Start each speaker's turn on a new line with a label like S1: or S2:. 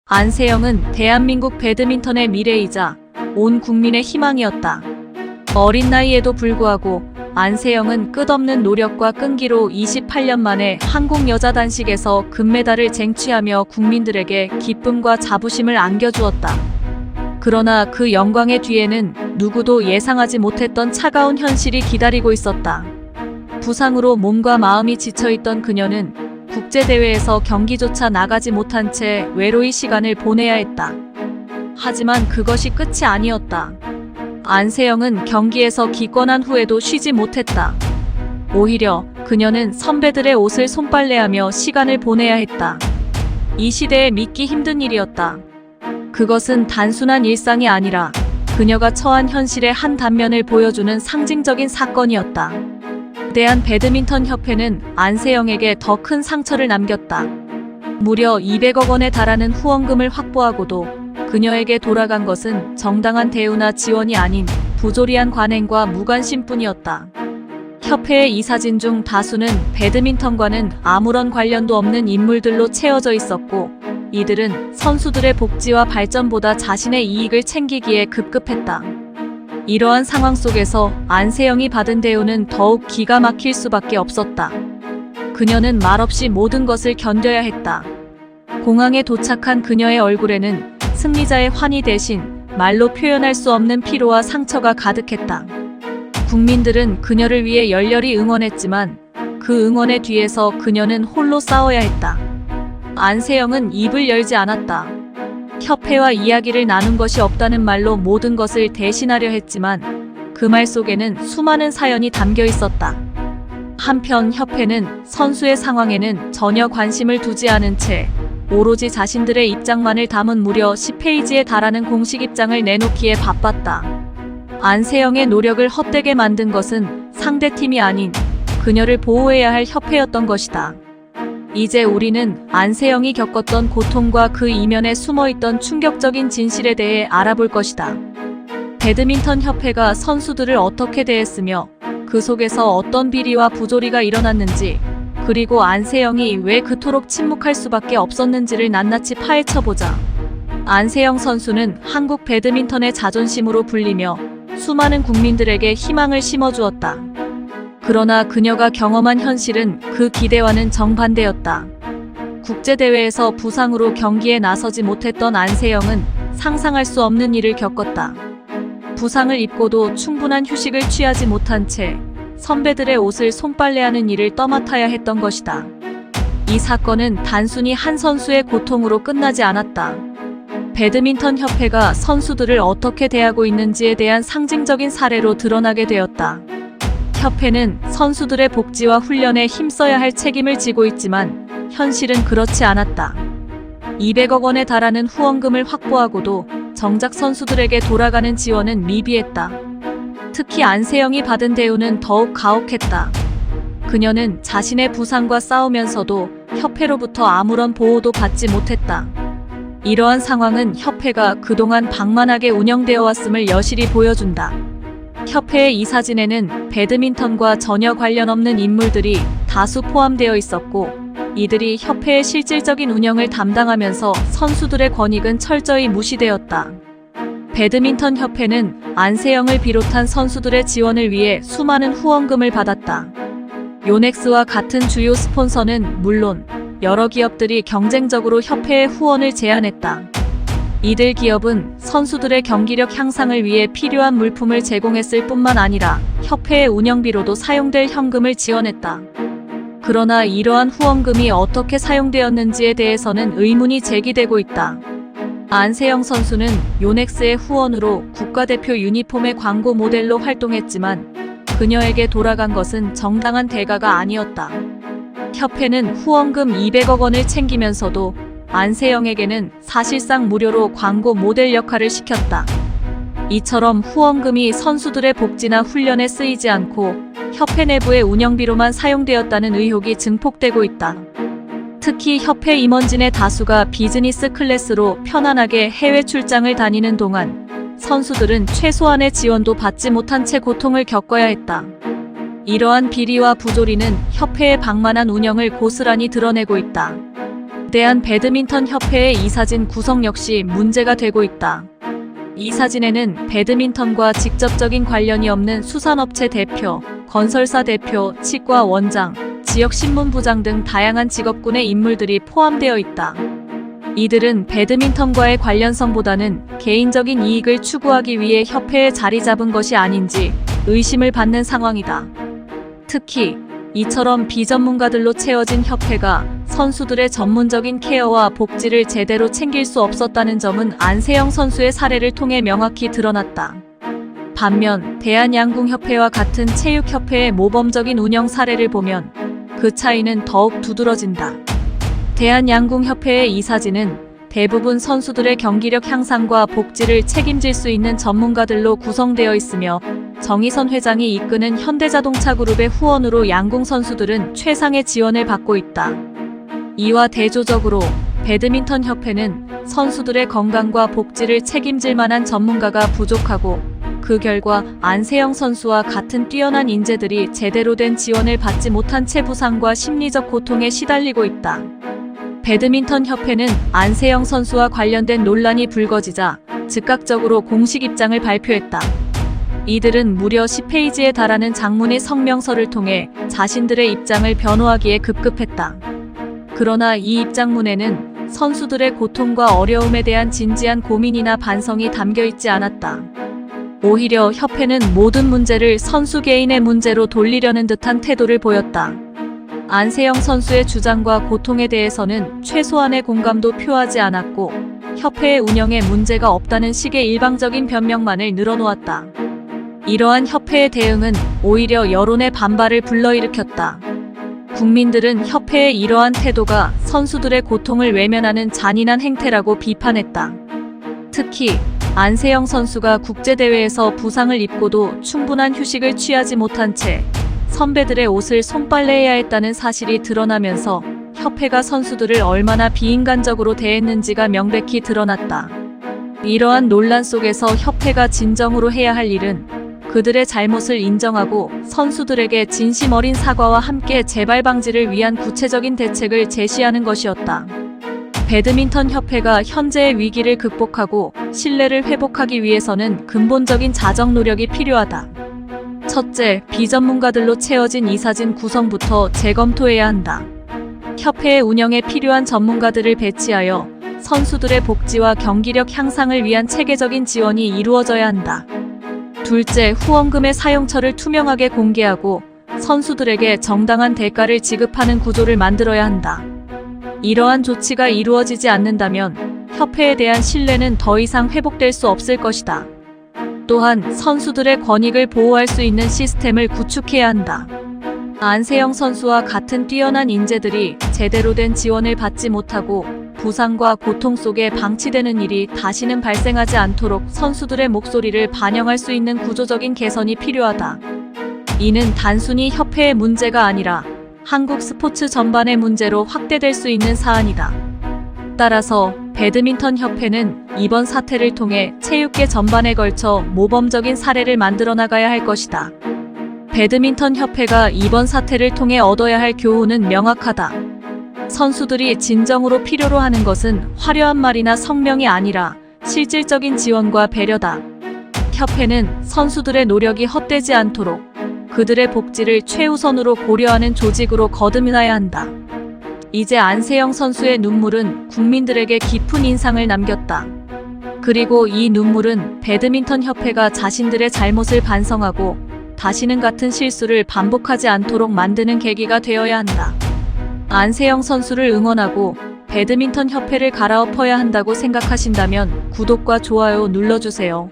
S1: 안세영은 대한민국 배드민턴의 미래이자 온 국민의 희망이었다. 어린 나이에도 불구하고 안세영은 끝없는 노력과 끈기로 28년 만에 한국 여자 단식에서 금메달을 쟁취하며 국민들에게 기쁨과 자부심을 안겨주었다. 그러나 그 영광의 뒤에는 누구도 예상하지 못했던 차가운 현실이 기다리고 있었다. 부상으로 몸과 마음이 지쳐있던 그녀는 국제대회에서 경기조차 나가지 못한 채 외로이 시간을 보내야 했다. 하지만 그것이 끝이 아니었다. 안세영은 경기에서 기권한 후에도 쉬지 못했다. 오히려 그녀는 선배들의 옷을 손빨래하며 시간을 보내야 했다. 이 시대에 믿기 힘든 일이었다. 그것은 단순한 일상이 아니라 그녀가 처한 현실의 한 단면을 보여주는 상징적인 사건이었다. 대한배드민턴협회는 안세영에게 더 큰 상처를 남겼다. 무려 200억 원에 달하는 후원금을 확보하고도 그녀에게 돌아간 것은 정당한 대우나 지원이 아닌 부조리한 관행과 무관심뿐이었다. 협회의 이 사진 중 다수는 배드민턴과는 아무런 관련도 없는 인물들로 채워져 있었고, 이들은 선수들의 복지와 발전보다 자신의 이익을 챙기기에 급급했다. 이러한 상황 속에서 안세영이 받은 대우는 더욱 기가 막힐 수밖에 없었다. 그녀는 말없이 모든 것을 견뎌야 했다. 공항에 도착한 그녀의 얼굴에는 승리자의 환희 대신 말로 표현할 수 없는 피로와 상처가 가득했다. 국민들은 그녀를 위해 열렬히 응원했지만 그 응원의 뒤에서 그녀는 홀로 싸워야 했다. 안세영은 입을 열지 않았다. 협회와 이야기를 나눈 것이 없다는 말로 모든 것을 대신하려 했지만 그 말 속에는 수많은 사연이 담겨 있었다. 한편 협회는 선수의 상황에는 전혀 관심을 두지 않은 채 오로지 자신들의 입장만을 담은 무려 10페이지에 달하는 공식 입장을 내놓기에 바빴다. 안세영의 노력을 헛되게 만든 것은 상대팀이 아닌 그녀를 보호해야 할 협회였던 것이다. 이제 우리는 안세영이 겪었던 고통과 그 이면에 숨어있던 충격적인 진실에 대해 알아볼 것이다. 배드민턴 협회가 선수들을 어떻게 대했으며 그 속에서 어떤 비리와 부조리가 일어났는지, 그리고 안세영이 왜 그토록 침묵할 수밖에 없었는지를 낱낱이 파헤쳐보자. 안세영 선수는 한국 배드민턴의 자존심으로 불리며 수많은 국민들에게 희망을 심어주었다. 그러나 그녀가 경험한 현실은 그 기대와는 정반대였다. 국제대회에서 부상으로 경기에 나서지 못했던 안세영은 상상할 수 없는 일을 겪었다. 부상을 입고도 충분한 휴식을 취하지 못한 채 선배들의 옷을 손빨래하는 일을 떠맡아야 했던 것이다. 이 사건은 단순히 한 선수의 고통으로 끝나지 않았다. 배드민턴 협회가 선수들을 어떻게 대하고 있는지에 대한 상징적인 사례로 드러나게 되었다. 협회는 선수들의 복지와 훈련에 힘써야 할 책임을 지고 있지만 현실은 그렇지 않았다. 200억 원에 달하는 후원금을 확보하고도 정작 선수들에게 돌아가는 지원은 미비했다. 특히 안세영이 받은 대우는 더욱 가혹했다. 그녀는 자신의 부상과 싸우면서도 협회로부터 아무런 보호도 받지 못했다. 이러한 상황은 협회가 그동안 방만하게 운영되어 왔음을 여실히 보여준다. 협회의 이 사진에는 배드민턴과 전혀 관련 없는 인물들이 다수 포함되어 있었고, 이들이 협회의 실질적인 운영을 담당하면서 선수들의 권익은 철저히 무시되었다. 배드민턴 협회는 안세영을 비롯한 선수들의 지원을 위해 수많은 후원금을 받았다. 요넥스와 같은 주요 스폰서는 물론 여러 기업들이 경쟁적으로 협회에 후원을 제안했다. 이들 기업은 선수들의 경기력 향상을 위해 필요한 물품을 제공했을 뿐만 아니라 협회의 운영비로도 사용될 현금을 지원했다. 그러나 이러한 후원금이 어떻게 사용되었는지에 대해서는 의문이 제기되고 있다. 안세영 선수는 요넥스의 후원으로 국가대표 유니폼의 광고 모델로 활동했지만 그녀에게 돌아간 것은 정당한 대가가 아니었다. 협회는 후원금 200억 원을 챙기면서도 안세영에게는 사실상 무료로 광고 모델 역할을 시켰다. 이처럼 후원금이 선수들의 복지나 훈련에 쓰이지 않고 협회 내부의 운영비로만 사용되었다는 의혹이 증폭되고 있다. 특히 협회 임원진의 다수가 비즈니스 클래스로 편안하게 해외 출장을 다니는 동안 선수들은 최소한의 지원도 받지 못한 채 고통을 겪어야 했다. 이러한 비리와 부조리는 협회의 방만한 운영을 고스란히 드러내고 있다. 거대한 배드민턴 협회의 이사진 구성 역시 문제가 되고 있다. 이 사진에는 배드민턴과 직접적인 관련이 없는 수산업체 대표, 건설사 대표, 치과 원장, 지역신문부장 등 다양한 직업군의 인물들이 포함되어 있다. 이들은 배드민턴과의 관련성보다는 개인적인 이익을 추구하기 위해 협회에 자리 잡은 것이 아닌지 의심을 받는 상황이다. 특히 이처럼 비전문가들로 채워진 협회가 선수들의 전문적인 케어와 복지를 제대로 챙길 수 없었다는 점은 안세영 선수의 사례를 통해 명확히 드러났다. 반면 대한양궁협회와 같은 체육협회의 모범적인 운영 사례를 보면 그 차이는 더욱 두드러진다. 대한양궁협회의 이 사진은 대부분 선수들의 경기력 향상과 복지를 책임질 수 있는 전문가들로 구성되어 있으며 정의선 회장이 이끄는 현대자동차그룹의 후원으로 양궁 선수들은 최상의 지원을 받고 있다. 이와 대조적으로 배드민턴 협회는 선수들의 건강과 복지를 책임질 만한 전문가가 부족하고 그 결과 안세영 선수와 같은 뛰어난 인재들이 제대로 된 지원을 받지 못한 채 부상과 심리적 고통에 시달리고 있다. 배드민턴 협회는 안세영 선수와 관련된 논란이 불거지자 즉각적으로 공식 입장을 발표했다. 이들은 무려 10페이지에 달하는 장문의 성명서를 통해 자신들의 입장을 변호하기에 급급했다. 그러나 이 입장문에는 선수들의 고통과 어려움에 대한 진지한 고민이나 반성이 담겨 있지 않았다. 오히려 협회는 모든 문제를 선수 개인의 문제로 돌리려는 듯한 태도를 보였다. 안세영 선수의 주장과 고통에 대해서는 최소한의 공감도 표하지 않았고 협회의 운영에 문제가 없다는 식의 일방적인 변명만을 늘어놓았다. 이러한 협회의 대응은 오히려 여론의 반발을 불러일으켰다. 국민들은 협회의 이러한 태도가 선수들의 고통을 외면하는 잔인한 행태라고 비판했다. 특히 안세영 선수가 국제대회에서 부상을 입고도 충분한 휴식을 취하지 못한 채 선배들의 옷을 손빨래해야 했다는 사실이 드러나면서 협회가 선수들을 얼마나 비인간적으로 대했는지가 명백히 드러났다. 이러한 논란 속에서 협회가 진정으로 해야 할 일은 그들의 잘못을 인정하고 선수들에게 진심 어린 사과와 함께 재발 방지를 위한 구체적인 대책을 제시하는 것이었다. 배드민턴 협회가 현재의 위기를 극복하고 신뢰를 회복하기 위해서는 근본적인 자정 노력이 필요하다. 첫째, 비전문가들로 채워진 이사진 구성부터 재검토해야 한다. 협회의 운영에 필요한 전문가들을 배치하여 선수들의 복지와 경기력 향상을 위한 체계적인 지원이 이루어져야 한다. 둘째, 후원금의 사용처를 투명하게 공개하고 선수들에게 정당한 대가를 지급하는 구조를 만들어야 한다. 이러한 조치가 이루어지지 않는다면 협회에 대한 신뢰는 더 이상 회복될 수 없을 것이다. 또한 선수들의 권익을 보호할 수 있는 시스템을 구축해야 한다. 안세영 선수와 같은 뛰어난 인재들이 제대로 된 지원을 받지 못하고 부상과 고통 속에 방치되는 일이 다시는 발생하지 않도록 선수들의 목소리를 반영할 수 있는 구조적인 개선이 필요하다. 이는 단순히 협회의 문제가 아니라 한국 스포츠 전반의 문제로 확대될 수 있는 사안이다. 따라서 배드민턴 협회는 이번 사태를 통해 체육계 전반에 걸쳐 모범적인 사례를 만들어 나가야 할 것이다. 배드민턴 협회가 이번 사태를 통해 얻어야 할 교훈은 명확하다. 선수들이 진정으로 필요로 하는 것은 화려한 말이나 성명이 아니라 실질적인 지원과 배려다. 협회는 선수들의 노력이 헛되지 않도록 그들의 복지를 최우선으로 고려하는 조직으로 거듭나야 한다. 이제 안세영 선수의 눈물은 국민들에게 깊은 인상을 남겼다. 그리고 이 눈물은 배드민턴 협회가 자신들의 잘못을 반성하고 다시는 같은 실수를 반복하지 않도록 만드는 계기가 되어야 한다. 안세영 선수를 응원하고 배드민턴 협회를 갈아엎어야 한다고 생각하신다면 구독과 좋아요 눌러주세요.